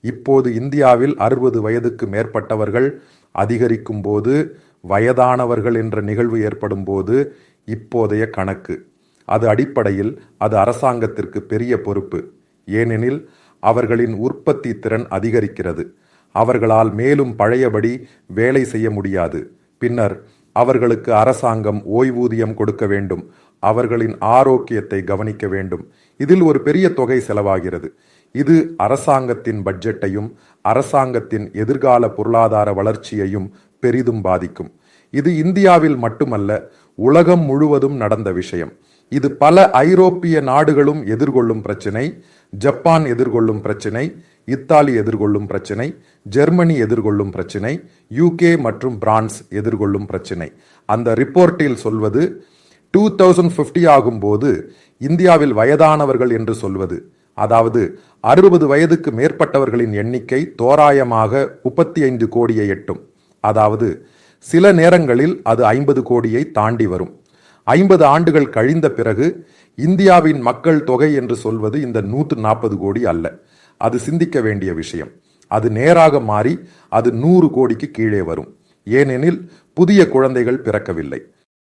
இப்போது இந்தியாவில் 60 வயதுக்கு மேற்பட்டவர்கள் அதிகரிக்கும் போது, வயதானவர்கள் என்ற நிகழ்வு ஏற்படும் போது இப்போதைய கணக்கு. அது அடிப்படையில் அது அரசாங்கத்திற்கு பெரிய பொறுப்பு. ஏனெனில் அவர்களின் உற்பத்தி திறன் அதிகரிக்கிறது. அவர்களால் மேலும் பழையபடி வேலை செய்ய முடியாது. பின்னர் அவர்களுக்கு அரசாங்கம் ஓய்வூதியம் கொடுக்க வேண்டும். அவர்களின் ஆரோக்கியத்தை கவனிக்க வேண்டும். இதில் ஒரு பெரிய தொகை செலவாகிறது. இது அரசாங்கத்தின் பட்ஜெட்டையும் அரசாங்கத்தின் எதிர்கால பொருளாதார வளர்ச்சியையும் பெரிதும் பாதிக்கும். இது இந்தியாவில் மட்டுமல்ல, உலகம் முழுவதும் நடந்த விஷயம். இது பல ஐரோப்பிய நாடுகளும் எதிர்கொள்ளும் பிரச்சினை. ஜப்பான் எதிர்கொள்ளும் பிரச்சினை, இத்தாலி எதிர்கொள்ளும் பிரச்சினை, ஜெர்மனி எதிர்கொள்ளும் பிரச்சினை, யூகே மற்றும் பிரான்ஸ் எதிர்கொள்ளும் பிரச்சினை. அந்த ரிப்போர்ட்டில் சொல்வது 2050 ஆகும்போது இந்தியாவில் வயதானவர்கள் என்று சொல்வது, அதாவது 60 வயதுக்கு மேற்பட்டவர்களின் எண்ணிக்கை தோராயமாக 35 கோடியை எட்டும். அதாவது சில நேரங்களில் அது 50 கோடியை தாண்டி வரும். 50 ஆண்டுகள் கழிந்த பிறகு இந்தியாவின் மக்கள் தொகை என்று சொல்வது இந்த 140 கோடி அல்ல. அது சிந்திக்க வேண்டிய விஷயம். அது நேராக மாறி அது 100 கோடிக்கு கீழே வரும். ஏனெனில் புதிய குழந்தைகள் பிறக்கவில்லை.